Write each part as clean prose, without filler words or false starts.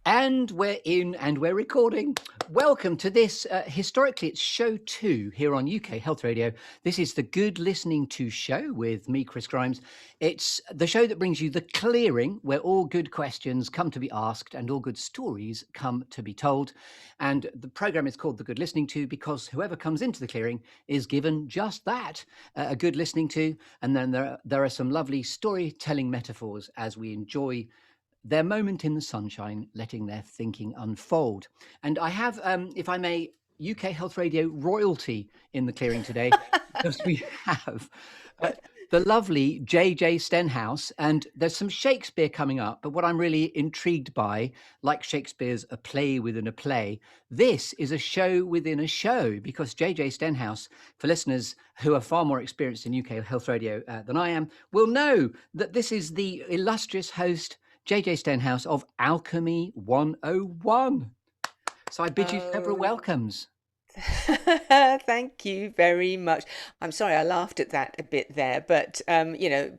And we're in and we're recording. Welcome to this. Historically, it's show 2 here on UK Health Radio. This is the Good Listening To show with me, Chris Grimes. It's the show that brings you the clearing, where all good questions come to be asked and all good stories come to be told. And the programme is called the Good Listening To because whoever comes into the clearing is given just that, a good listening to. And then there are some lovely storytelling metaphors as we enjoy their moment in the sunshine, letting their thinking unfold. And I have, if I may, UK Health Radio royalty in the clearing today, because we have the lovely JJ Stenhouse, and there's some Shakespeare coming up. But what I'm really intrigued by, like Shakespeare's A Play Within a Play, this is a show within a show, because JJ Stenhouse, for listeners who are far more experienced in UK Health Radio than I am, will know that this is the illustrious host JJ Stenhouse of Alchemy 101. So I bid you several welcomes. Thank you very much. I'm sorry, I laughed at that a bit there, but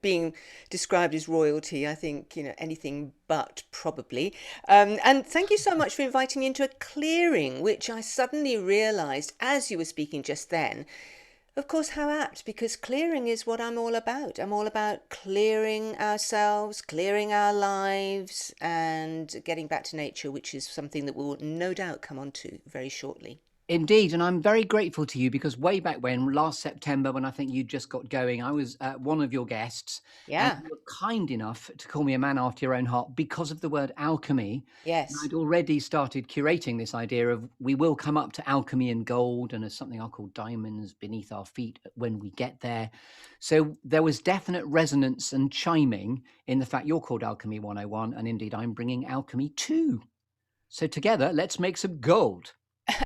being described as royalty, I think, anything but probably. And thank you so much for inviting me into a clearing, which I suddenly realized as you were speaking just then. Of course, how apt, because clearing is what I'm all about. I'm all about clearing ourselves, clearing our lives, and getting back to nature, which is something that we'll no doubt come on to very shortly. Indeed, and I'm very grateful to you because way back when, last September, when I think you just got going, I was one of your guests, and Yeah, you were kind enough to call me a man after your own heart because of the word alchemy. And yes. I'd already started curating this idea of we will come up to alchemy and gold, and there's something I'll call diamonds beneath our feet when we get there. So there was definite resonance and chiming in the fact you're called Alchemy 101, and indeed I'm bringing Alchemy 2. So together, let's make some gold.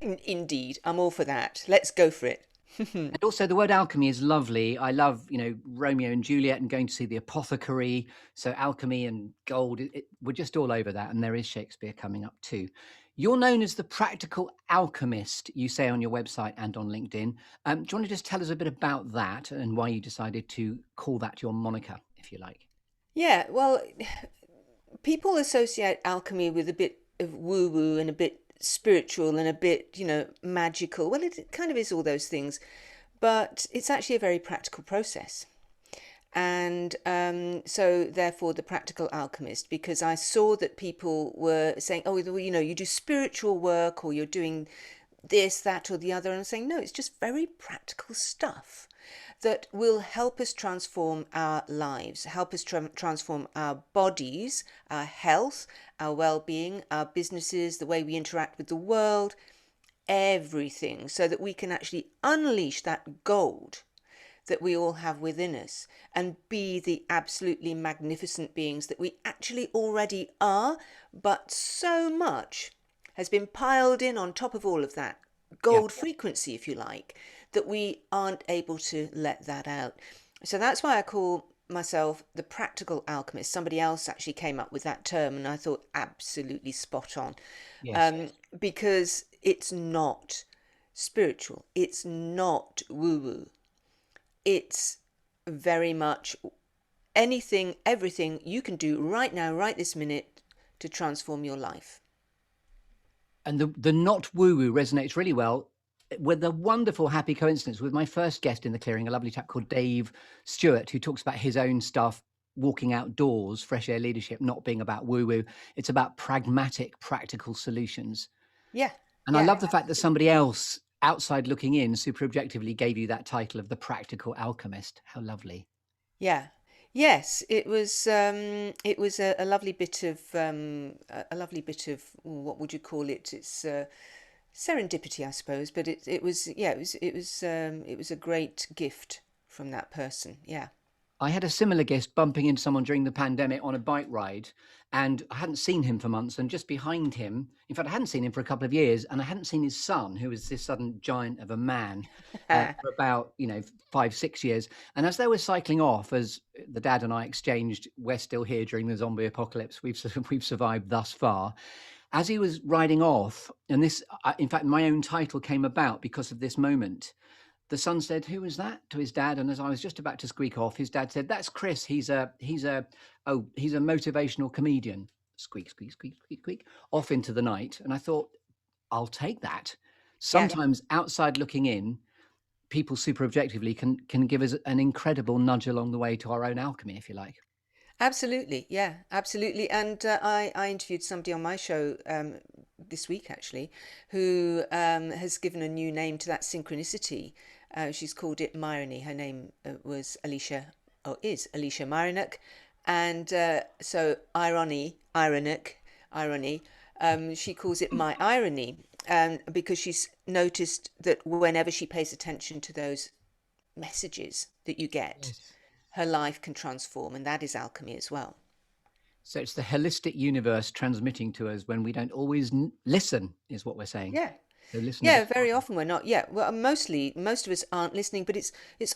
Indeed, I'm all for that. Let's go for it. And also the word alchemy is lovely. I love, Romeo and Juliet and going to see the apothecary. So alchemy and gold, we're just all over that. And there is Shakespeare coming up too. You're known as the Practical Alchemist, you say on your website and on LinkedIn. Do you want to just tell us a bit about that and why you decided to call that your moniker, if you like? Yeah, well, people associate alchemy with a bit of woo-woo and a bit spiritual and a bit, magical. Well, it kind of is all those things, but it's actually a very practical process. And so therefore the practical alchemist, because I saw that people were saying, oh, well, you do spiritual work or you're doing this, that, or the other. And I'm saying, no, it's just very practical stuff that will help us transform our lives, help us transform our bodies, our health, our well-being, our businesses, the way we interact with the world, everything, so that we can actually unleash that gold that we all have within us and be the absolutely magnificent beings that we actually already are, but so much has been piled in on top of all of that Yeah. gold frequency, if you like, that we aren't able to let that out. So that's why I call myself the practical alchemist. Somebody else actually came up with that term and I thought absolutely spot on. Yes. Because it's not spiritual, it's not woo-woo, it's very much anything, everything you can do right now, right this minute, to transform your life. And the not woo-woo resonates really well with the wonderful happy coincidence with my first guest in the clearing, a lovely chap called Dave Stewart, who talks about his own stuff, walking outdoors, fresh air leadership, not being about woo-woo. It's about pragmatic, practical solutions. Yeah, And I yeah, love the fact that somebody else outside looking in super objectively gave you that title of the Practical Alchemist. How lovely. yeah. Yes, it was a lovely bit of what would you call it? It's serendipity, I suppose. But it was yeah, it was a great gift from that person. Yeah. I had a similar guest bumping into someone during the pandemic on a bike ride, and I hadn't seen him for months. And just behind him, in fact, I hadn't seen him for a couple of years, and I hadn't seen his son, who was this sudden giant of a man, for about 5, 6 years. And as they were cycling off, as the dad and I exchanged, "We're still here during the zombie apocalypse. We've survived thus far." As he was riding off, and this, in fact, my own title came about because of this moment. The son said, "Who was that?" to his dad, and as I was just about to squeak off, his dad said, "That's Chris. He's a motivational comedian." squeak, squeak, squeak, squeak, squeak, off into the night. And I thought, I'll take that. Yeah. Sometimes outside looking in, people super objectively can give us an incredible nudge along the way to our own alchemy, if you like. Absolutely, yeah, absolutely. And I interviewed somebody on my show this week actually, who has given a new name to that synchronicity. She's called it Myrony. Her name was Alicia, or is Alicia Myronuk, and so irony. She calls it my irony, because she's noticed that whenever she pays attention to those messages that you get, Yes. her life can transform, and that is alchemy as well. So it's the holistic universe transmitting to us when we don't always listen, is what we're saying. Yeah. So listen a Yeah, bit. very often we're not. Yeah, well, mostly most of us aren't listening, but it's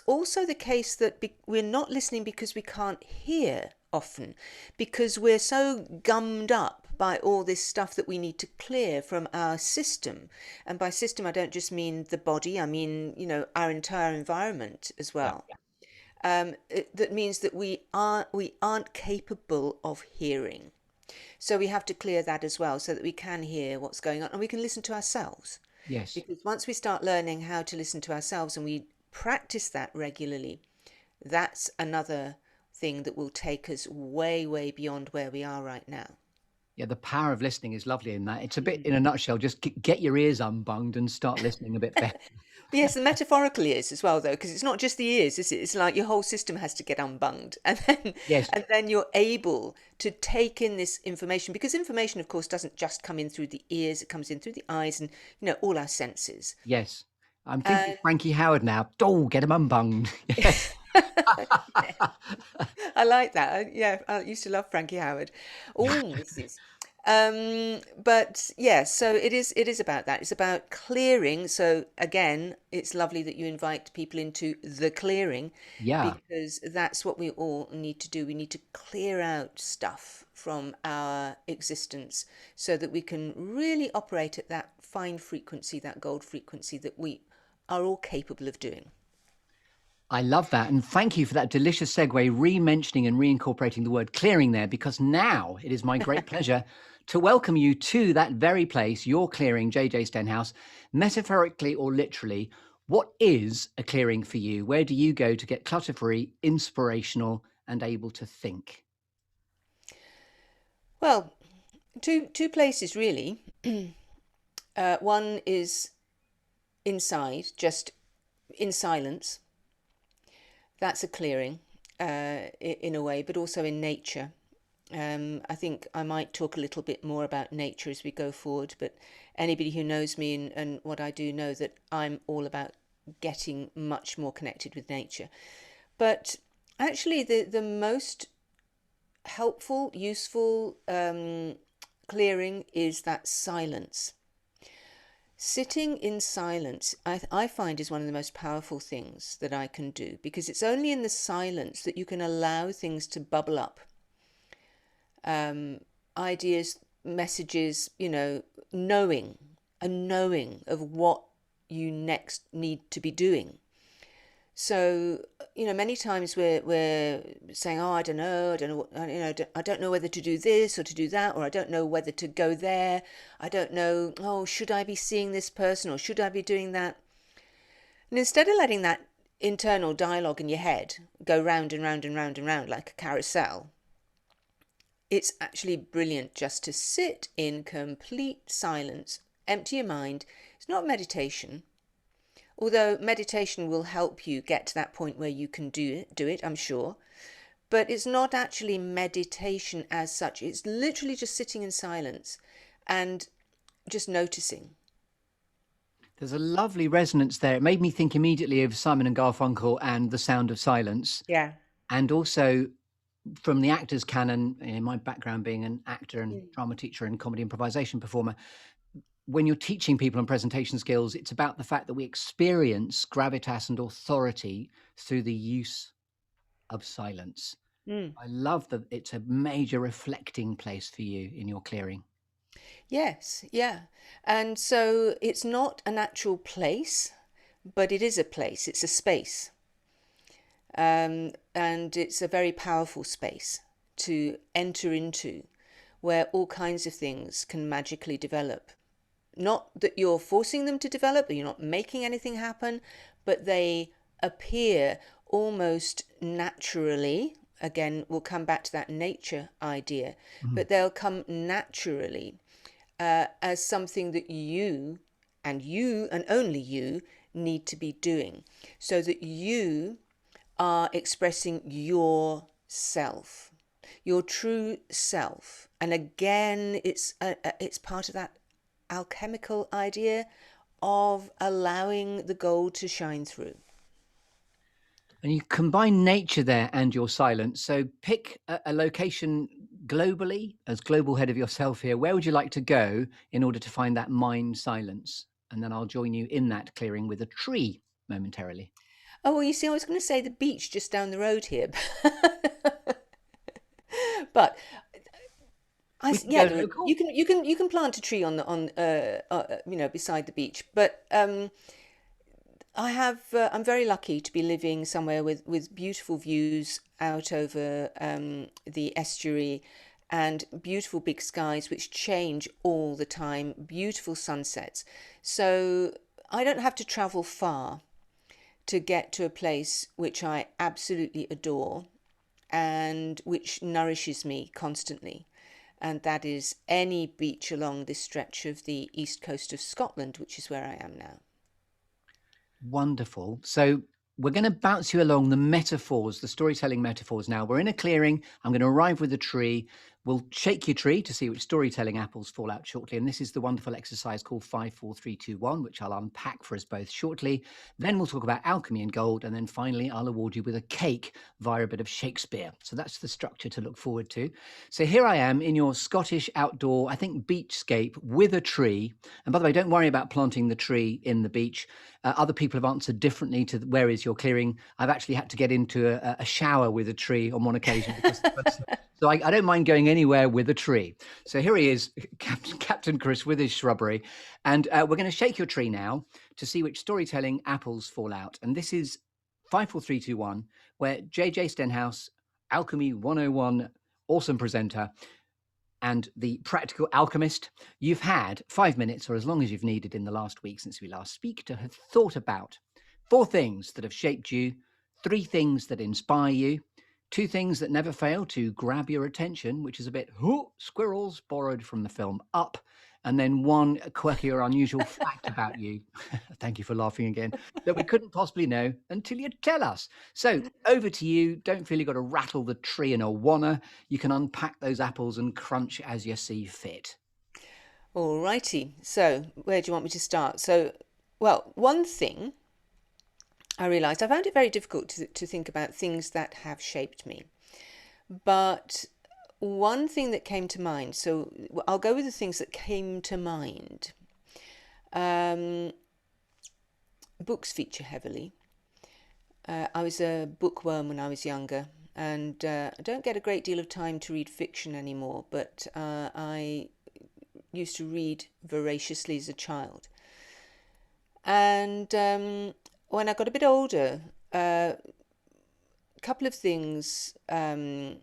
also the case that we're not listening because we can't hear often, because we're so gummed up by all this stuff that we need to clear from our system. And by system, I don't just mean the body, I mean, our entire environment as Yeah. well. That means that we aren't capable of hearing. So we have to clear that as well, so that we can hear what's going on and we can listen to ourselves. Yes. Because once we start learning how to listen to ourselves and we practice that regularly, that's another thing that will take us way, way beyond where we are right now. Yeah, the power of listening is lovely in that. It's a bit, in a nutshell, just get your ears unbunged and start listening a bit better. Yes, and metaphorical ears as well, though, because it's not just the ears, is it? It's like your whole system has to get unbunged, and then Yes. and then you're able to take in this information, because information, of course, doesn't just come in through the ears; it comes in through the eyes and all our senses. Yes. I'm thinking And Frankie Howard now. Oh, get him unbunged. Yeah. I like that. Yeah, I used to love Frankie Howard. Oh, this is. But yeah, so it is about that. It's about clearing. So again, it's lovely that you invite people into the clearing, Yeah. because that's what we all need to do. We need to clear out stuff from our existence so that we can really operate at that fine frequency, that gold frequency that we are all capable of doing. I love that. And thank you for that delicious segue, re-mentioning and reincorporating the word clearing there, because now it is my great pleasure to welcome you to that very place, your clearing, JJ Stenhouse. Metaphorically or literally, what is a clearing for you? Where do you go to get clutter-free, inspirational, and able to think? Well, two places really. One is inside, just in silence. That's a clearing, in a way, but also in nature. I think I might talk a little bit more about nature as we go forward, but anybody who knows me and what I do know that I'm all about getting much more connected with nature. But actually, the most helpful, useful clearing is that silence. Sitting in silence, I find, is one of the most powerful things that I can do, because it's only in the silence that you can allow things to bubble up. Ideas, messages, knowing, a knowing of what you next need to be doing. So, many times we're saying, "Oh, I don't know, I don't know whether to do this or to do that, or I don't know whether to go there. I don't know, oh, should I be seeing this person or should I be doing that?" And instead of letting that internal dialogue in your head go round and round and round and round like a carousel, it's actually brilliant just to sit in complete silence, empty your mind. It's not meditation. Although meditation will help you get to that point where you can do it, I'm sure. But it's not actually meditation as such. It's literally just sitting in silence and just noticing. There's a lovely resonance there. It made me think immediately of Simon and Garfunkel and The Sound of Silence. Yeah. And also from the actors canon, in my background being an actor and drama teacher and comedy improvisation performer, when you're teaching people on presentation skills, it's about the fact that we experience gravitas and authority through the use of silence. Mm. I love that it's a major reflecting place for you in your clearing. Yes, yeah. And so it's not an actual place, but it is a place, it's a space. And it's a very powerful space to enter into where all kinds of things can magically develop. Not that you're forcing them to develop, or you're not making anything happen, but they appear almost naturally. Again, we'll come back to that nature idea, Mm. but they'll come naturally as something that you and only you need to be doing, so that you are expressing yourself, your true self. And again, it's part of that alchemical idea of allowing the gold to shine through. And you combine nature there and your silence. So pick a location globally, as global head of yourself here. Where would you like to go in order to find that mind silence? And then I'll join you in that clearing with a tree momentarily. Oh, well, you see, I was going to say the beach just down the road here. But We can yeah, go local. you can plant a tree beside the beach. But I'm very lucky to be living somewhere with beautiful views out over the estuary, and beautiful big skies which change all the time, beautiful sunsets. So I don't have to travel far to get to a place which I absolutely adore and which nourishes me constantly. And that is any beach along this stretch of the east coast of Scotland, which is where I am now. Wonderful. So we're going to bounce you along the metaphors, the storytelling metaphors now. We're in a clearing. I'm going to arrive with a tree. We'll shake your tree to see which storytelling apples fall out shortly. And this is the wonderful exercise called 5, 4, 3, 2, 1, which I'll unpack for us both shortly. Then we'll talk about alchemy and gold. And then finally, I'll award you with a cake via a bit of Shakespeare. So that's the structure to look forward to. So here I am in your Scottish outdoor, I think, beachscape with a tree. And by the way, don't worry about planting the tree in the beach. Other people have answered differently to where is your clearing. I've actually had to get into a shower with a tree on one occasion because so I don't mind going anywhere with a tree. So here he is, Captain Chris with his shrubbery. And we're going to shake your tree now to see which storytelling apples fall out. And this is 5, 4, 3, 2, 1, where JJ Stenhouse, Alchemy 101, awesome presenter, and the Practical Alchemist, you've had 5 minutes, or as long as you've needed in the last week since we last speak, to have thought about 4 things that have shaped you, 3 things that inspire you, 2 things that never fail to grab your attention, which is a bit squirrels borrowed from the film Up, and then 1 quirky or unusual fact about you. Thank you for laughing again. That we couldn't possibly know until you tell us. So over to you. Don't feel you've got to rattle the tree in a wanna. You can unpack those apples and crunch as you see fit. All righty. So where do you want me to start? So, well, one thing I realised, I found it very difficult to think about things that have shaped me. But one thing that came to mind, so I'll go with the things that came to mind. Books feature heavily. I was a bookworm when I was younger, and I don't get a great deal of time to read fiction anymore, but I used to read voraciously as a child. And when I got a bit older, a couple of things I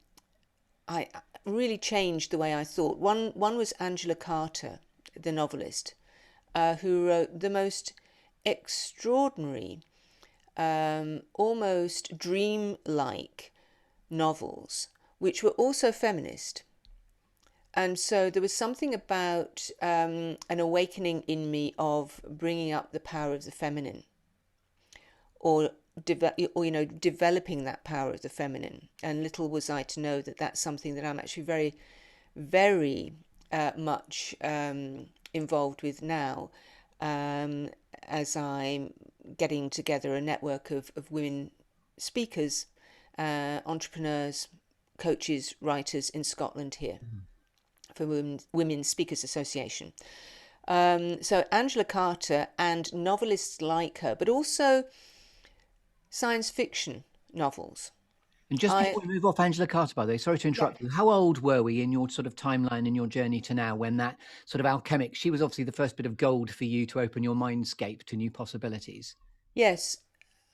really changed the way I thought. One was Angela Carter, the novelist, who wrote the most extraordinary, almost dream-like novels, which were also feminist. And so there was something about an awakening in me of bringing up the power of the feminine, or developing that power of the feminine. And little was I to know that that's something that I'm actually very, very much involved with now, as I'm getting together a network of women speakers, entrepreneurs, coaches, writers in Scotland here for Women's Speakers Association. So Angela Carter and novelists like her, but also science fiction novels. And just before we move off Angela Carter, by the way, sorry to Yeah. interrupt you. How old were we in your sort of timeline, in your journey to now, when that sort of alchemic, she was obviously the first bit of gold for you to open your mindscape to new possibilities? Yes.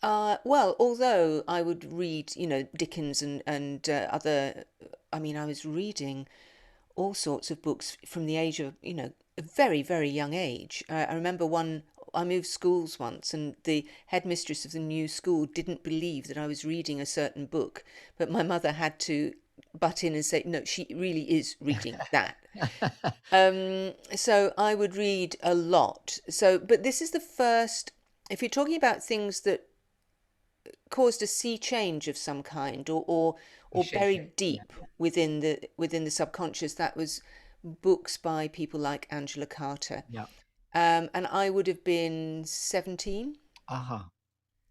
Well, although I would read, Dickens and other, I mean, I was reading all sorts of books from the age of, a very, very young age. I remember I moved schools once, and the headmistress of the new school didn't believe that I was reading a certain book, but my mother had to butt in and say, no, she really is reading that. So I would read a lot. So, but this is the first, if you're talking about things that caused a sea change of some kind, or Shape. buried deep within the subconscious, that was books by people like Angela Carter. Yeah. And I would have been 17. Aha.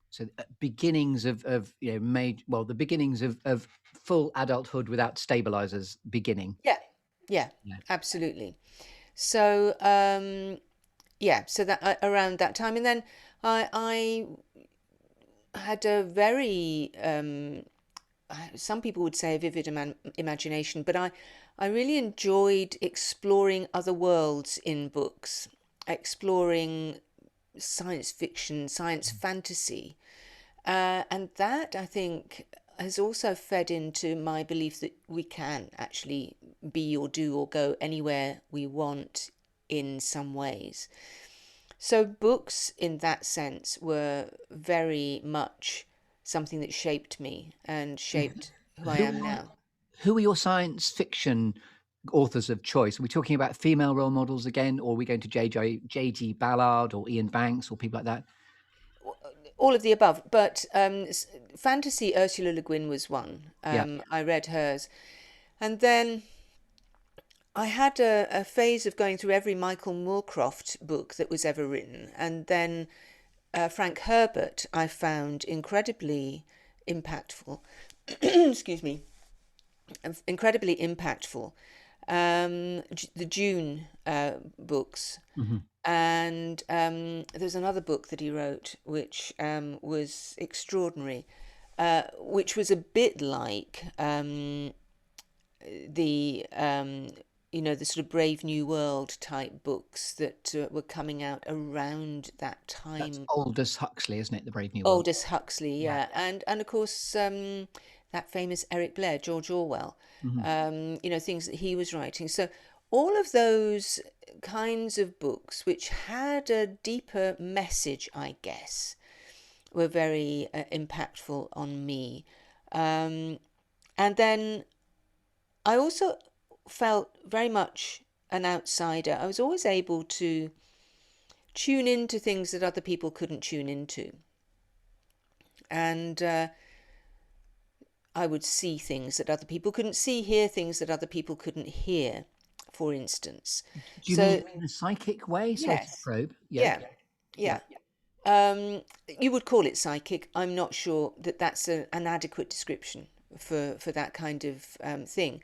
So beginnings of the beginnings of full adulthood without stabilizers beginning. Yeah, yeah, Yeah. absolutely. So yeah, so that around that time, and then I had a very some people would say a vivid imagination, but I really enjoyed exploring other worlds in books, exploring science fiction, science fantasy. And that, I think, has also fed into my belief that we can actually be or do or go anywhere we want in some ways. So, books in that sense were very much something that shaped me and shaped who I Who am are now. who are your science fiction authors of choice? Are we talking about female role models again, or are we going to J.G. Ballard or Ian Banks or people like that? All of the above, but fantasy, Ursula Le Guin was one. Yeah. I read hers. And then I had a phase of going through every Michael Moorcroft book that was ever written. And then Frank Herbert I found incredibly impactful. Excuse me. Incredibly impactful. The June books. Hmm. And there's another book that he wrote which was extraordinary, which was a bit like the the sort of Brave New World type books that were coming out around that That's time. Aldous Huxley, isn't it? The Brave New World. Aldous Huxley, Yeah. yeah, and of course that famous Eric Blair, George Orwell, Hmm. things that he was writing. So all of those kinds of books, which had a deeper message, I guess, were very impactful on me. And then I also felt very much an outsider. I was always able to tune into things that other people couldn't tune into. And I would see things that other people couldn't see, hear things that other people couldn't hear, for instance. Do you mean So, in a psychic way? Sorry to yes, probe. Yeah. yeah, Yeah. yeah. You would call it psychic. I'm not sure that that's an adequate description for that kind of thing.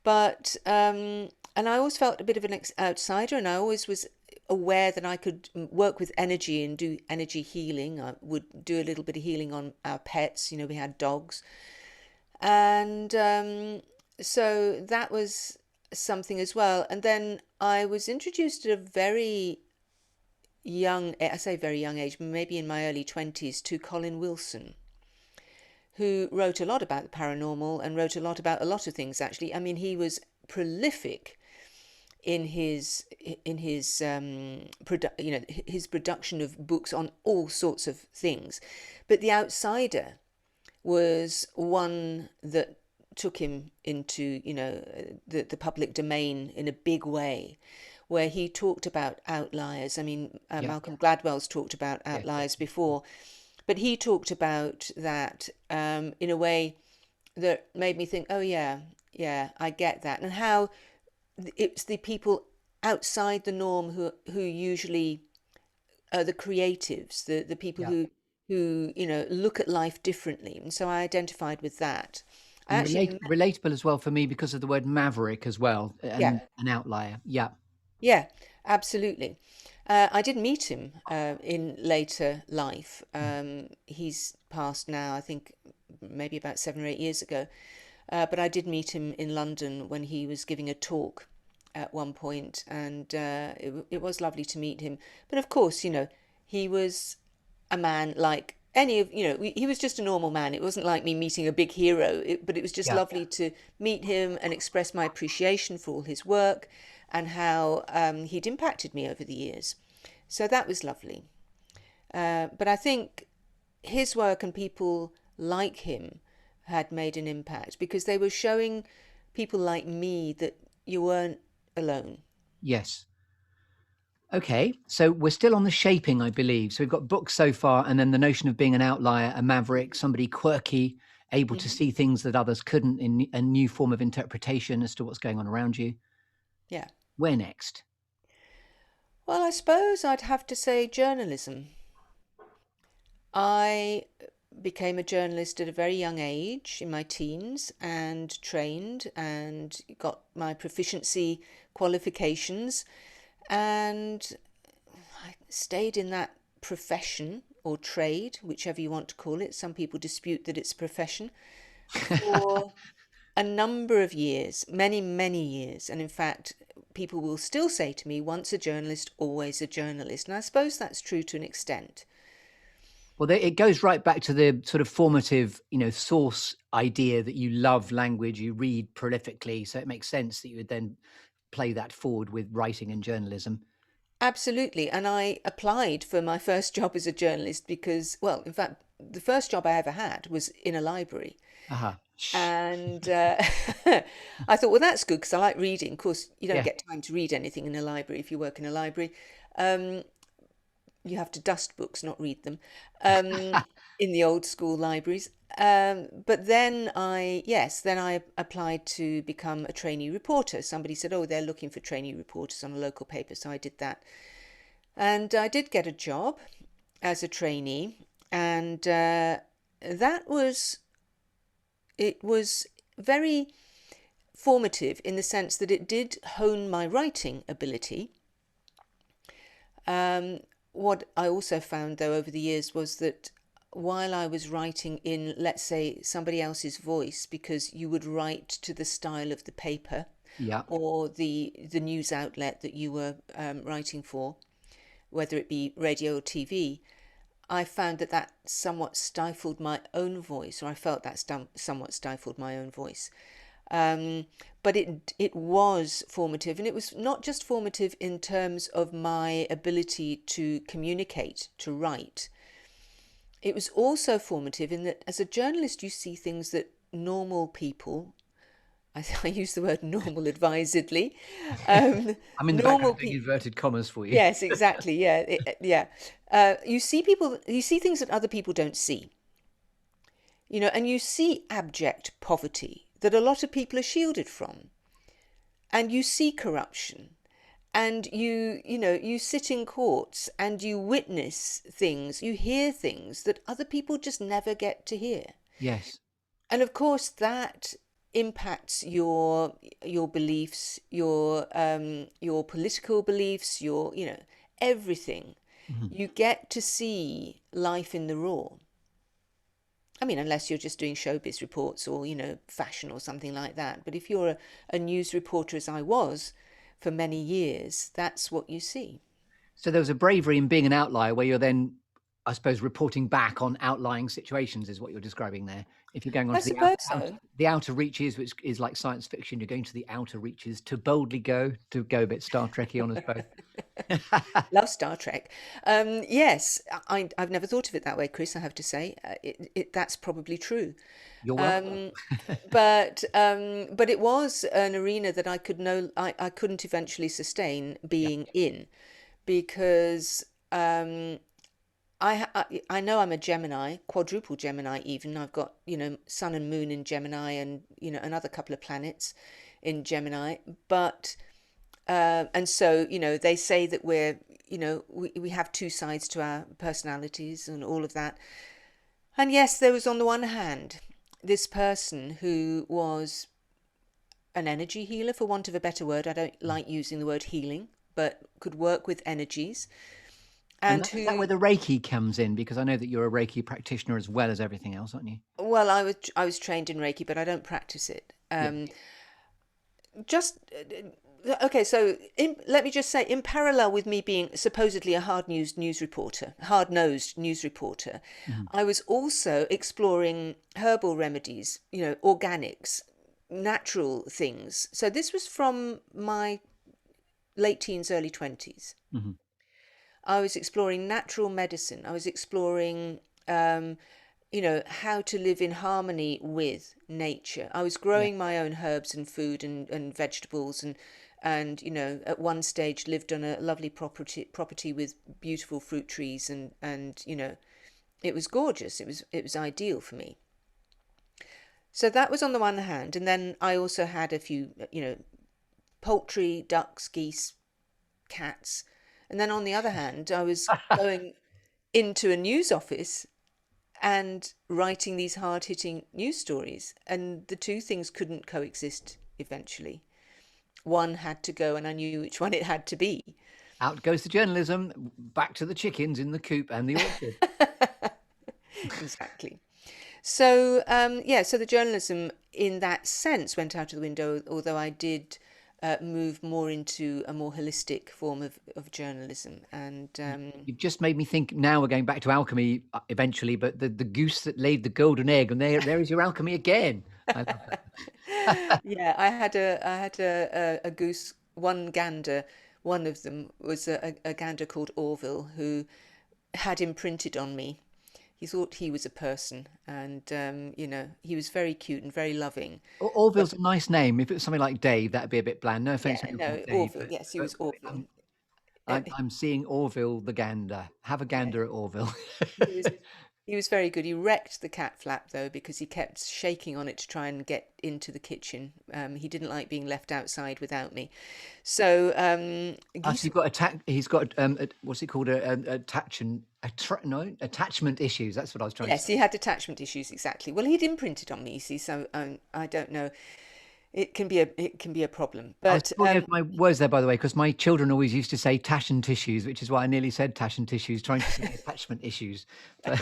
But, and I always felt a bit of an outsider, and I always was aware that I could work with energy and do energy healing. I would do a little bit of healing on our pets. We had dogs. And so that was something as well. And then I was introduced at a very young, I say very young age, maybe in my early 20s, to Colin Wilson, who wrote a lot about the paranormal and wrote a lot about a lot of things, actually. I mean, he was prolific in his production of books on all sorts of things. But The Outsider was one that took him into the public domain in a big way, where he talked about outliers. I mean, Yeah. Malcolm Gladwell's talked about Yes. outliers before, but he talked about that in a way that made me think, oh yeah, yeah, I get that, and how it's the people outside the norm who usually are the creatives, the people Yeah. who look at life differently. And so I identified with that. I And actually relatable as well for me because of the word maverick as well, Yeah, and an outlier. Yeah. yeah, absolutely. I did meet him in later life. He's passed now, I think maybe about 7 or 8 years ago. But I did meet him in London when he was giving a talk at one point, and it was lovely to meet him. But of course, he was a man like any of, he was just a normal man. It wasn't like me meeting a big hero, but it was just Yeah. lovely to meet him and express my appreciation for all his work and how he'd impacted me over the years. So that was lovely. But I think his work and people like him had made an impact because they were showing people like me that you weren't alone. Yes. Okay, so we're still on the shaping, I believe. So we've got books so far, and then the notion of being an outlier, a maverick, somebody quirky, able to Hmm. see things that others couldn't, in a new form of interpretation as to what's going on around you. Yeah. Where next? Well, I suppose I'd have to say journalism. I became a journalist at a very young age in my teens and trained and got my proficiency qualifications and I stayed in that profession or trade, whichever you want to call it. Some people dispute that it's a profession for a number of years, many, many years. And in fact, people will still say to me, once a journalist, always a journalist. And I suppose that's true to an extent. Well, it goes right back to the sort of formative, source idea that you love language, you read prolifically. So it makes sense that you would then play that forward with writing and journalism. Absolutely. And I applied for my first job as a journalist because, well, in fact, the first job I ever had was in a library. Aha. Shh. And I thought, well, that's good because I like reading. Of course, you don't Yeah. get time to read anything in a library if you work in a library. Um, you have to dust books, not read them, in the old school libraries. But then then I applied to become a trainee reporter. Somebody said, oh, they're looking for trainee reporters on a local paper. So I did that. And I did get a job as a trainee. And it was very formative in the sense that it did hone my writing ability. What I also found, though, over the years was that while I was writing in, let's say, somebody else's voice, because you would write to the style of the paper Yeah. or the news outlet that you were writing for, whether it be radio or TV, I found that somewhat stifled my own voice, or I felt that somewhat stifled my own voice. But it was formative, and it was not just formative in terms of my ability to communicate, to write. It was also formative in that as a journalist, you see things that normal people, I use the word normal advisedly, I'm in the normal background doing people. inverted commas for you. Yes, exactly. Yeah, yeah. You see things that other people don't see. And you see abject poverty that a lot of people are shielded from, and you see corruption, and you sit in courts and you witness things, you hear things that other people just never get to hear. Yes. And of course that impacts your beliefs, your political beliefs, your everything. Mhm. You get to see life in the raw. I mean, unless you're just doing showbiz reports or, fashion or something like that. But if you're a news reporter, as I was for many years, that's what you see. So there was a bravery in being an outlier where you're then, I suppose, reporting back on outlying situations is what you're describing there. If you're going on I to suppose so. the outer reaches, which is like science fiction, you're going to the outer reaches to boldly to go a bit Star Trekky on us both. Love Star Trek. Yes, I've never thought of it that way, Chris, I have to say. That's probably true. You're welcome. Um, but it was an arena that I couldn't eventually sustain Yeah. being in because I know I'm a Gemini, quadruple Gemini even. I've got, Sun and Moon in Gemini and, another couple of planets in Gemini. But, and so, they say that we have two sides to our personalities and all of that. And yes, there was on the one hand this person who was an energy healer, for want of a better word. I don't like using the word healing, but could work with energies. And And is that where who, the Reiki comes in? Because I know that you're a Reiki practitioner as well as everything else, aren't you? well, I was trained in Reiki, but I don't practice it. Yeah. Just Okay, so let me just say, in parallel with me being supposedly a hard-nosed news reporter, Mhm. I was also exploring herbal remedies, organics, natural things. So this was from my late teens, early 20s. Mhm. I was exploring natural medicine. I was exploring, how to live in harmony with nature. I was Yeah. growing my own herbs and food and vegetables and at one stage lived on a lovely property with beautiful fruit trees and it was gorgeous. It was ideal for me. So that was on the one hand, and then I also had a few poultry, ducks, geese, cats. And then on the other hand, I was going into a news office and writing these hard hitting news stories. And the two things couldn't coexist eventually. One had to go, and I knew which one it had to be. Out goes the journalism, back to the chickens in the coop and the orchard. Exactly. So, yeah, so the journalism in that sense went out of the window, although I did move more into a more holistic form of journalism. And You've just made me think. Now we're going back to alchemy eventually, but the goose that laid the golden egg, and there is your alchemy again. I love that. yeah, I had a goose, one gander. One of them was a gander called Orville who had imprinted on me. He thought he was a person, and he was very cute and very loving. Orville's a nice name. If it was something like Dave, that'd be a bit bland. No offense to Yeah, anyone called no, Dave, Orville. Yes, he but was Orville. I'm, Uh, I'm seeing Orville the gander. Have a yeah, gander at Orville. he was he was very good. He wrecked the cat flap though because he kept shaking on it to try and get into the kitchen. He didn't like being left outside without me. So So you've got he's got what's it called? Attachment issues. That's what I was trying to yes, say. he had attachment issues exactly. Well, he'd imprinted on me, you see, so I don't know. It can be a problem, I was but falling over my words there, by the way, because my children always used to say tash and tissues, which is why I nearly said tash and tissues, trying to say attachment issues. But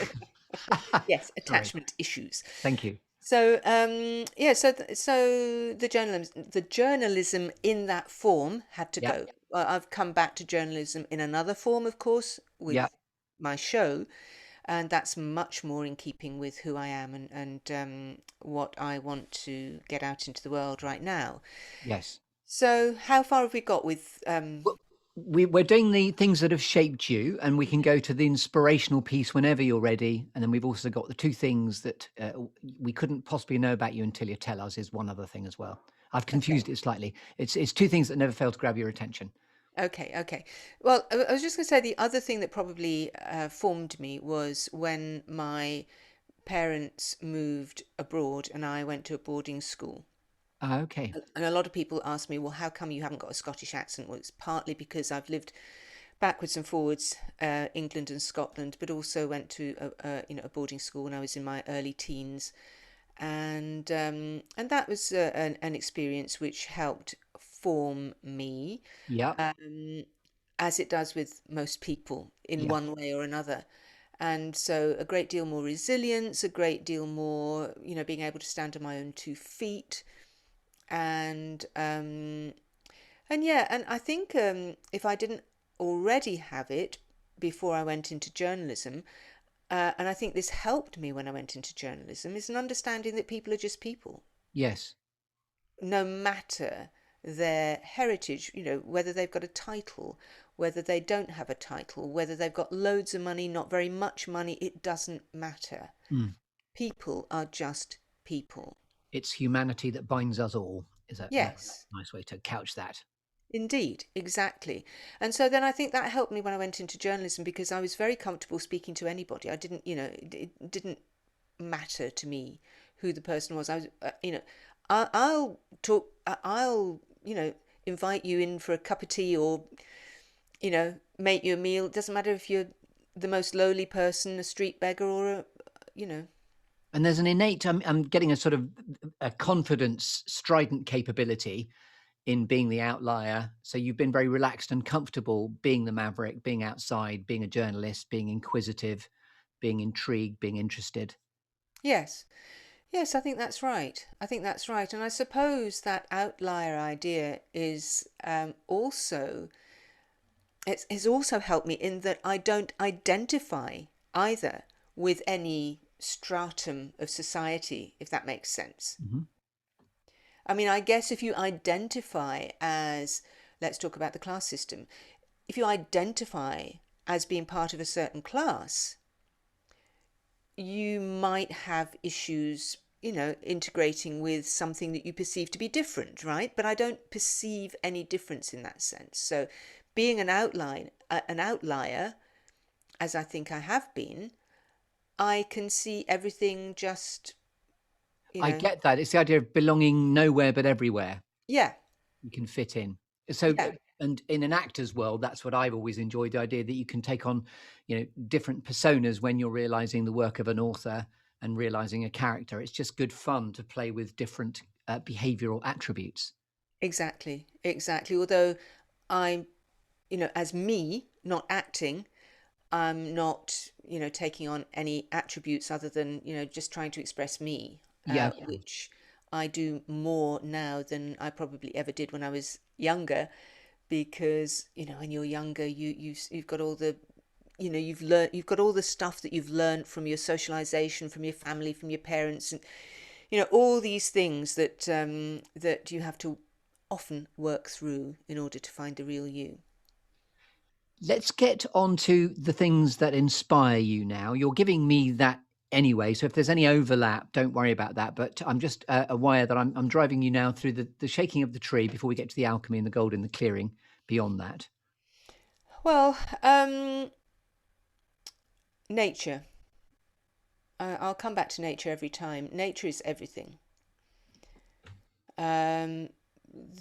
yes, sorry. attachment issues. Thank you. So yeah, so the journalism in that form had to Yeah. go. I've come back to journalism in another form, of course, Yeah. with my show, and that's much more in keeping with who I am and what I want to get out into the world right now. Yes. So how far have we got with Well, we're doing the things that have shaped you, and we can go to the inspirational piece whenever you're ready. And then we've also got the two things that we couldn't possibly know about you until you tell us is one other thing as well. I've okay. confused it slightly. It's two things that never fail to grab your attention. Okay, okay. Well, I was just going to say the other thing that probably formed me was when my parents moved abroad and I went to a boarding school. Okay. And a lot of people ask me, well, how come you haven't got a Scottish accent? Well, it's partly because I've lived backwards and forwards, England and Scotland, but also went to a boarding school when I was in my early teens, and that was an experience which helped form me, Yeah. um, as it does with most people in Yeah. one way or another. And so a great deal more resilience, a great deal more, being able to stand on my own 2 feet, and yeah, and I think if I didn't already have it before I went into journalism, and I think this helped me when I went into journalism, is an understanding that people are just people, Yes. no matter their heritage, whether they've got a title, whether they don't have a title, whether they've got loads of money, not very much money, it doesn't matter. Mm. People are just people. It's humanity that binds us all, is a Yes. nice way to couch that. Indeed, exactly. And so then I think that helped me when I went into journalism because I was very comfortable speaking to anybody. I didn't, it didn't matter to me who the person was. I was, I'll talk, I'll, invite you in for a cup of tea or, make you a meal. It doesn't matter if you're the most lowly person, a street beggar or you know, And there's an innate, I'm getting a sort of a confidence, strident capability in being the outlier. So you've been very relaxed and comfortable being the maverick, being outside, being a journalist, being inquisitive, being intrigued, being interested. yes. Yes, I think that's right. I think that's right. And I suppose that outlier idea is also, it's also helped me in that I don't identify either with any stratum of society, if that makes sense. Hmm. I mean, I guess if you identify as, let's talk about the class system, if you identify as being part of a certain class, you might have issues, integrating with something that you perceive to be different, right? But I don't perceive any difference in that sense. So being an outlier, as I think I have been, I can see everything just, you I know, get that. It's the idea of belonging nowhere but everywhere. yeah, You can fit in. So, yeah, and in an actor's world, that's what I've always enjoyed, the idea that you can take on, different personas when you're realizing the work of an author and realizing a character. It's just good fun to play with different behavioral attributes. exactly, exactly. Although I'm, as me, not acting, I'm not, taking on any attributes other than, just trying to express me, Yeah. which I do more now than I probably ever did when I was younger, because, when you're younger, you've got all the, you've got all the stuff that you've learned from your socialization, from your family, from your parents, and, all these things that you have to often work through in order to find the real you. Let's get on to the things that inspire you now. You're giving me that anyway. So if there's any overlap, don't worry about that. But I'm just aware that I'm driving you now through the shaking of the tree before we get to the alchemy and the gold in the clearing beyond that. Well, nature. I'll come back to nature every time. Nature is everything. Um,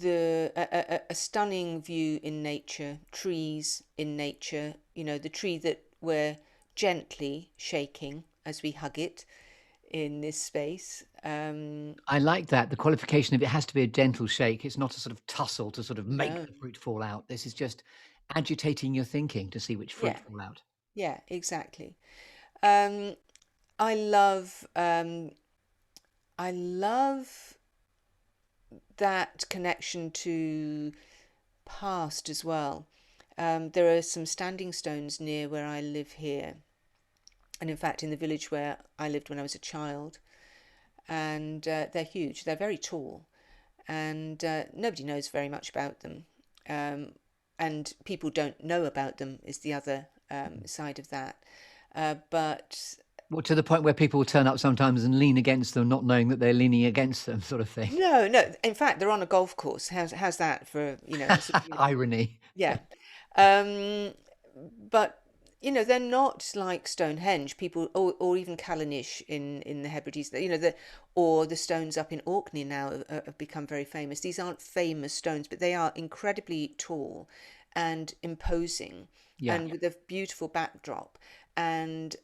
a stunning view in nature, trees in nature. The tree that we're gently shaking as we hug it in this space. I like that. The qualification of it has to be a gentle shake. It's not a sort of tussle to sort of make No, the fruit fall out. This is just agitating your thinking to see which fruit yeah, fall out. yeah, exactly. Um, I love, I love that connection to past as well. There are some standing stones near where I live here, and in fact, in the village where I lived when I was a child. And they're huge, they're very tall, and nobody knows very much about them. Um, and people don't know about them, is the other side of that. But Well, to the point where people will turn up sometimes and lean against them, not knowing that they're leaning against them, sort of thing. no, no, in fact, they're on a golf course. How's that for, Irony. yeah. Um, but they're not like Stonehenge. People, or even Callanish in the Hebrides. Or the stones up in Orkney now have become very famous. These aren't famous stones, but they are incredibly tall and imposing, Yeah. and with a beautiful backdrop. And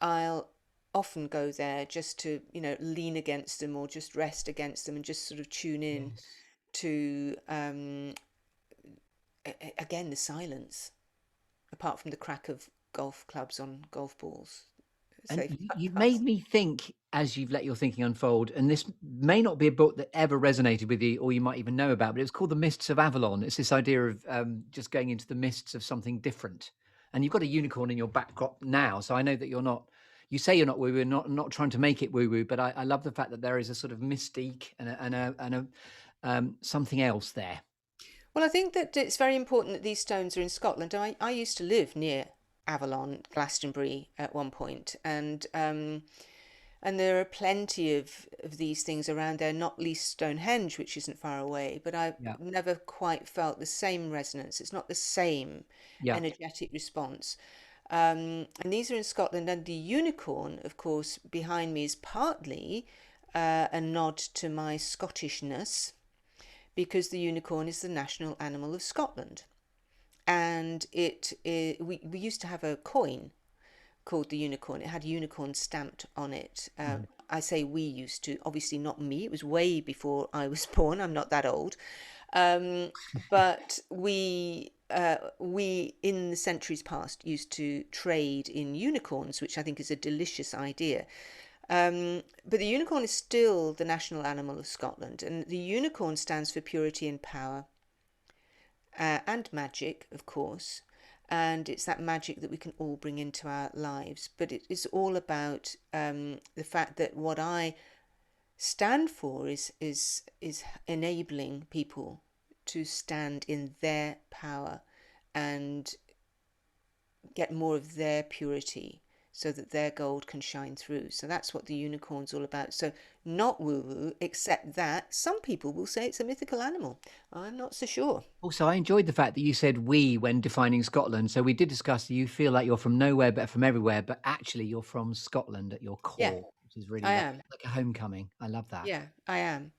I'll often go there just to lean against them or just rest against them and just sort of tune in Yes. to again the silence, apart from the crack of golf clubs on golf balls. And Safe you've made past. me think as you've let your thinking unfold, and this may not be a book that ever resonated with you, or you might even know about, but it's called The Mists of Avalon. It's this idea of just going into the mists of something different. And you've got a unicorn in your backdrop now, so I know that you're not. You say you're not woo woo, not trying to make it woo woo, but I love the fact that there is a sort of mystique and a something else there. Well, I think that it's very important that these stones are in Scotland. I used to live near Avalon, Glastonbury at one point, and there are plenty of these things around there, not least Stonehenge, which isn't far away, but I've Yeah, never quite felt the same resonance. It's not the same yeah. energetic response. And these are in Scotland, and the unicorn, of course, behind me is partly a nod to my Scottishness, because the unicorn is the national animal of Scotland. And we used to have a coin called the unicorn. It had unicorn stamped on it. Mhm. I say we used to, obviously not me. It was way before I was born. I'm not that old. Um, but we in the centuries past used to trade in unicorns, which I think is a delicious idea. But the unicorn is still the national animal of Scotland, and the unicorn stands for purity and power, and magic, of course. And it's that magic that we can all bring into our lives. But it is all about the fact that what I stand for is enabling people to stand in their power and get more of their purity so that their gold can shine through. So that's what the unicorn's all about. So not woo-woo, except that some people will say it's a mythical animal. I'm not so sure. Also, I enjoyed the fact that you said we when defining Scotland. So we did discuss that you feel like you're from nowhere but from everywhere, but actually you're from Scotland at your Yeah, core, which is really I like, am. like a homecoming. I love that. Yeah, I am.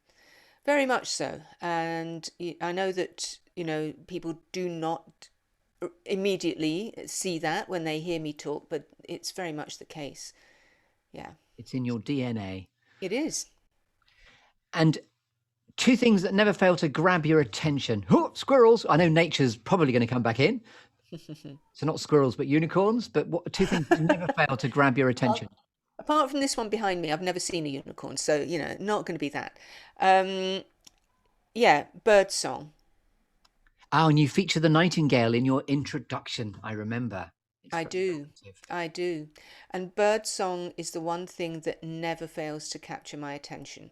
Very much so. And I know that, people do not immediately see that when they hear me talk, but it's very much the case. Yeah, It's in your DNA. it is. And two things that never fail to grab your attention. Oh, squirrels. I know nature's probably going to come back in. So not squirrels, but unicorns. But what two things that never fail to grab your attention? Well, apart from this one behind me, I've never seen a unicorn, so, not going to be that. Um, yeah, bird song. Oh, and you feature the nightingale in your introduction. I remember. It's I very do. positive. I do. And bird song is the one thing that never fails to capture my attention.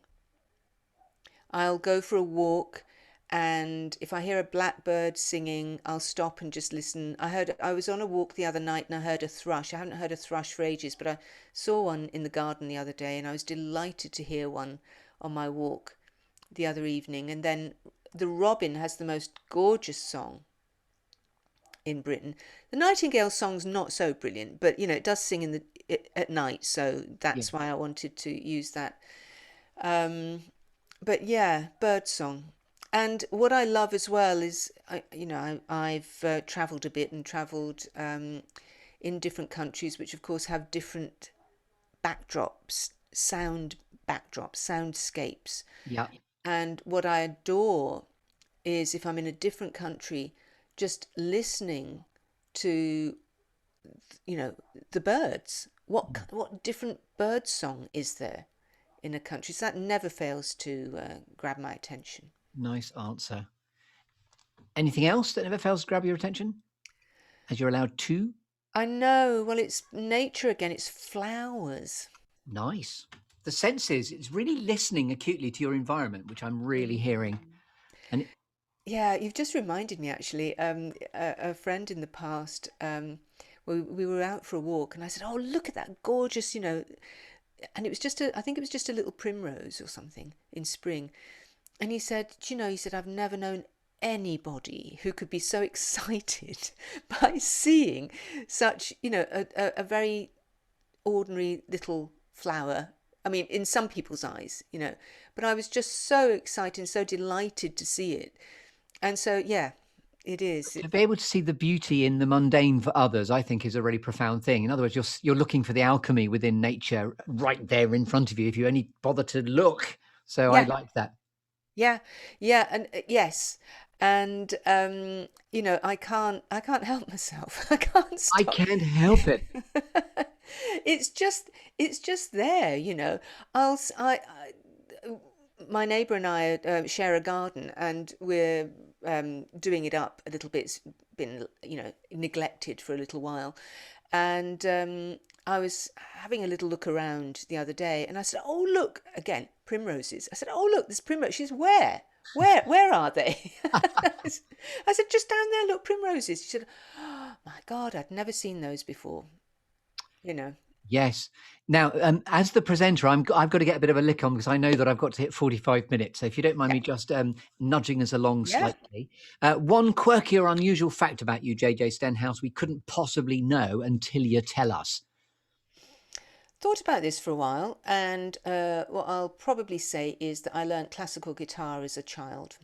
I'll go for a walk, and if I hear a blackbird singing, I'll stop and just listen. I was on a walk the other night and I heard a thrush. I haven't heard a thrush for ages, but I saw one in the garden the other day and I was delighted to hear one on my walk the other evening. And then the robin has the most gorgeous song in Britain. The nightingale song's not so brilliant, but it does sing at night, so Yeah. that's why I wanted to use that. But yeah, bird song. And what I love as well is, I've travelled a bit and travelled in different countries, which of course have different sound backdrops, soundscapes. Yeah. And what I adore is if I'm in a different country, just listening to, the birds. What different bird song is there in a country? So that never fails to grab my attention. Nice answer. Anything else that never fails to grab your attention? As you're allowed to? I know. Well, it's nature again. It's flowers. Nice. The senses, it's really listening acutely to your environment, which I'm really hearing. And Yeah, you've just reminded me actually. A friend in the past, we were out for a walk, and I said, "Oh, look at that gorgeous, and it was I think it was just a little primrose or something in spring." And he said, I've never known anybody who could be so excited by seeing such, a very ordinary little flower. I mean, in some people's eyes, but I was just so excited and so delighted to see it. And so, yeah, it is. to be able to see the beauty in the mundane for others, I think is a really profound thing. In other words, you're looking for the alchemy within nature right there in front of you if you only bother to look. So I Yeah, like that. yeah, yeah, and yes. And I can't help myself. I can't I stop. can't help it. It's just there, I'll s- I my neighbour and I share a garden, and we're doing it up a little bit. It's been, neglected for a little while, and I was having a little look around the other day, and I said, "Oh, look again, primroses." I said, "Oh, look, there's primroses." She said, "Where? Where are they?" I said, "Just down there. Look, primroses." She said, "Oh my God, I'd never seen those before." You know. Yes. Now, as the presenter, I've got to get a bit of a lick on because I know that I've got to hit 45 minutes. So if you don't mind Yeah. me just nudging us along Yeah. slightly. One quirky or unusual fact about you, JJ Stenhouse, we couldn't possibly know until you tell us. Thought about this for a while, and what I'll probably say is that I learnt classical guitar as a child.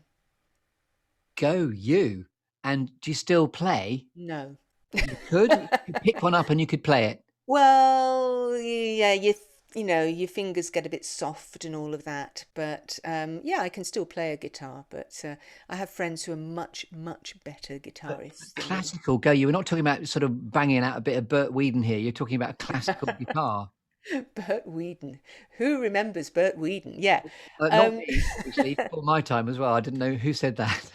Go you. And do you still play? No. You could pick one up and you could play it. Well, yeah, your fingers get a bit soft and all of that, but yeah, I can still play a guitar. But I have friends who are much, much better But guitarists than me. classical, go you. We're not talking about sort of banging out a bit of Burt Weedon here. You're talking about a classical guitar. Bert Whedon. Who remembers Bert Whedon? Yeah. Not Um, me, obviously, before my time as well. I didn't know who said that.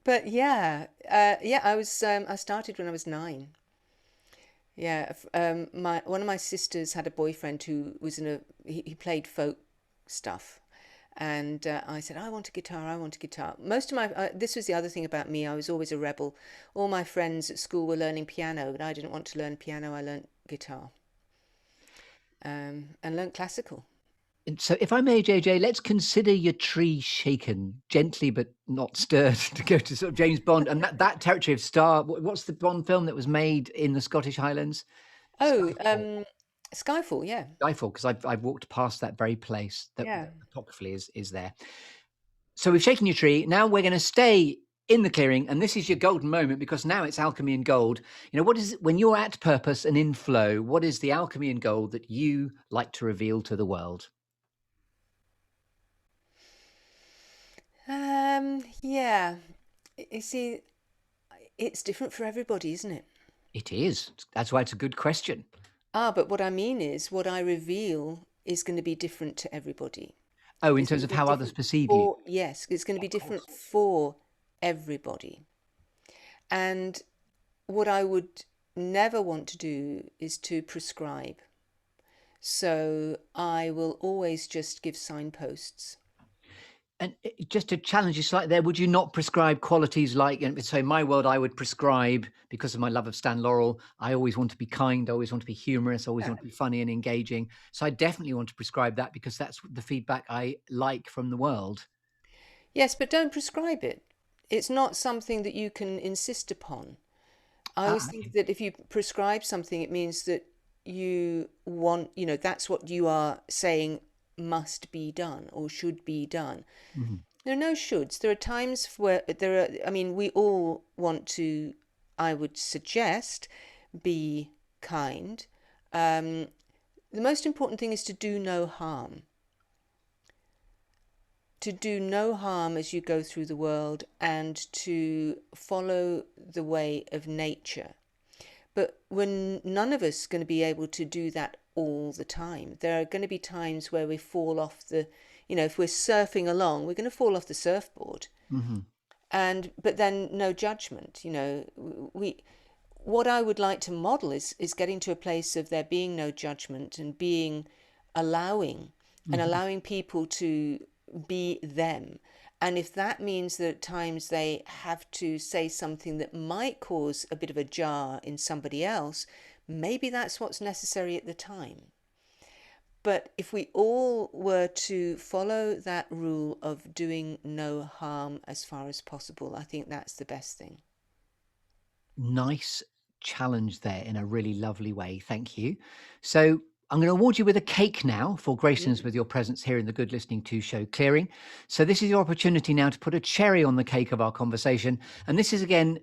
but yeah, yeah, I started when I was 9. Yeah, my one of my sisters had a boyfriend who was he played folk stuff, and I said, I want a guitar, I want a guitar. Most of my this was the other thing about me. I was always a rebel. All my friends at school were learning piano, but I didn't want to learn piano. I learned guitar, and learned classical. And so, if I may, JJ, let's consider your tree shaken gently but not stirred to go to sort of James Bond and that territory of Star. What's the Bond film that was made in the Scottish Highlands? Oh, Skyfall. Skyfall, yeah, Skyfall, because I've walked past that very place yeah. that apocryphally is there. So we've shaken your tree. Now we're going to stay in the clearing, and this is your golden moment because now it's alchemy and gold. You know, what is it when you're at purpose and in flow? What is the alchemy and gold that you like to reveal to the world? Yeah. You see, it's different for everybody, isn't it? It is. That's why it's a good question. Ah, but what I mean is, what I reveal is going to be different to everybody. Oh, in It's terms going of to be how others different perceive you. yes, it's going to be Of different course. for everybody. And what I would never want to do is to prescribe. So I will always just give signposts. And just to challenge you slightly there, would you not prescribe qualities like, so in my world, I would prescribe, because of my love of Stan Laurel, I always want to be kind, I always want to be humorous, I always want to be funny and engaging. So I definitely want to prescribe that because that's the feedback I like from the world. Yes, but don't prescribe it. It's not something that you can insist upon. I Ah, always think okay. that if you prescribe something, it means that you want, that's what you are saying must be done or should be done. Mhm. There are no shoulds. There are times where I mean, we all want to, I would suggest, be kind. Um, the most important thing is to do no harm. To do no harm as you go through the world and to follow the way of nature. But when none of us are going to be able to do that all the time, there are going to be times where we fall off if we're surfing along, we're going to fall off the surfboard. Mhm. But then no judgment. We what I would like to model is getting to a place of there being no judgment and being allowing and Mhm. allowing people to be them. And if that means that at times they have to say something that might cause a bit of a jar in somebody else, maybe that's what's necessary at the time. But if we all were to follow that rule of doing no harm as far as possible, I think that's the best thing. Nice challenge there in a really lovely way. Thank you. So I'm going to award you with a cake now for gracing us Mm. with your presence here in the Good Listening To show clearing. So this is your opportunity now to put a cherry on the cake of our conversation. And this is again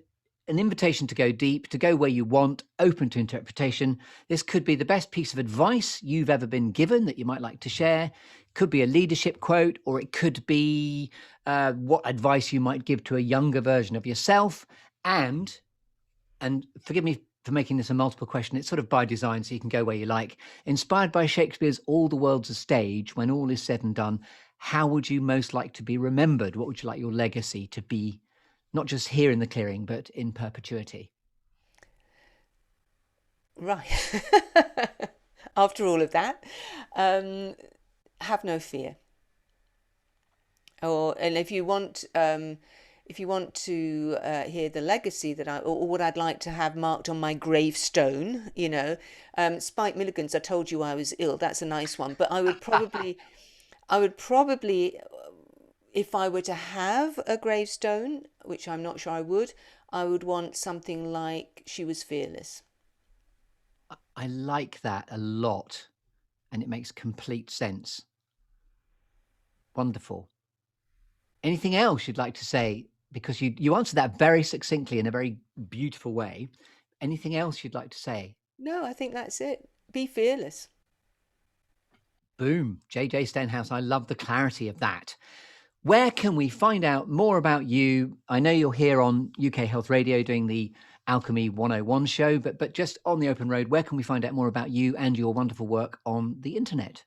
an invitation to go deep, to go where you want, open to interpretation. This could be the best piece of advice you've ever been given that you might like to share. Could be a leadership quote, or it could be what advice you might give to a younger version of yourself. And forgive me for making this a multiple question, it's sort of by design, so you can go where you like. Inspired by Shakespeare's All the World's a Stage, when all is said and done, how would you most like to be remembered? What would you like your legacy to be, not just here in the clearing, but in perpetuity? Right. After all of that, um, have no fear. And if you want to hear the legacy that or what I'd like to have marked on my gravestone, Spike Milligan's "I told you I was ill." That's a nice one, but I would probably, if I were to have a gravestone, which I'm not sure I would want something like "She was fearless." I like that a lot, and it makes complete sense. Wonderful. Anything else you'd like to say? Because you answered that very succinctly in a very beautiful way. Anything else you'd like to say? No, I think that's it. Be fearless. Boom. JJ Stenhouse, I love the clarity of that. Where can we find out more about you? I know you're here on UK Health Radio doing the Alchemy 101 show, but just on the open road, where can we find out more about you and your wonderful work on the internet?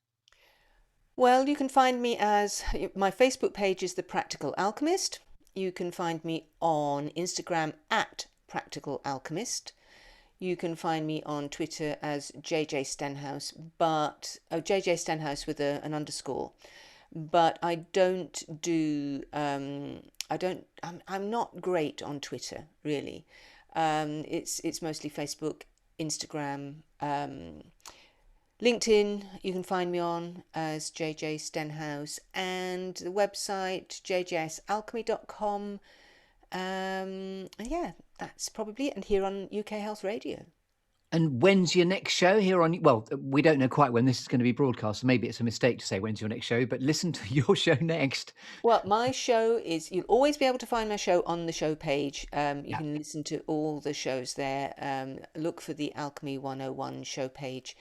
Well, you can find me as my Facebook page is The Practical Alchemist. You can find me on Instagram at Practical Alchemist. You can find me on Twitter as JJ Stenhouse, but JJ Stenhouse with an underscore. But I don't do I'm not great on Twitter really. It's mostly Facebook, Instagram, LinkedIn. You can find me on as JJ Stenhouse, and the website jjsalchemy.com. Yeah, that's probably it. And here on UK Health Radio. And when's your next show here on? Well, we don't know quite when this is going to be broadcast. So maybe it's a mistake to say when's your next show, but listen to your show next. Well, my show is, you'll always be able to find my show on the show page. You Yeah. can listen to all the shows there. Look for the Alchemy 101 show page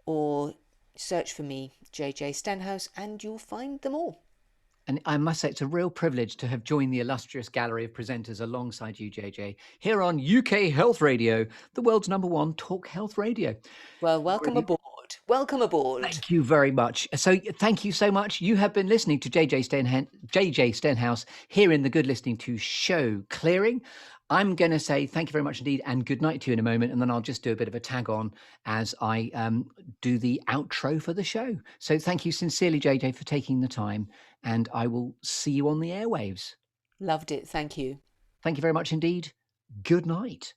or search for me, JJ Stenhouse, and you'll find them all. And I must say, it's a real privilege to have joined the illustrious gallery of presenters alongside you, JJ, here on UK Health Radio, the world's #1 talk health radio. Well, welcome Brilliant. aboard. Welcome aboard. Thank you very much. So thank you so much. You have been listening to JJ Stenhouse here in the Good Listening to show clearing. I'm going to say thank you very much indeed and good night to you in a moment. And then I'll just do a bit of a tag on as I do the outro for the show. So thank you sincerely, JJ, for taking the time. And I will see you on the airwaves. Loved it. Thank you. Thank you very much indeed. Good night.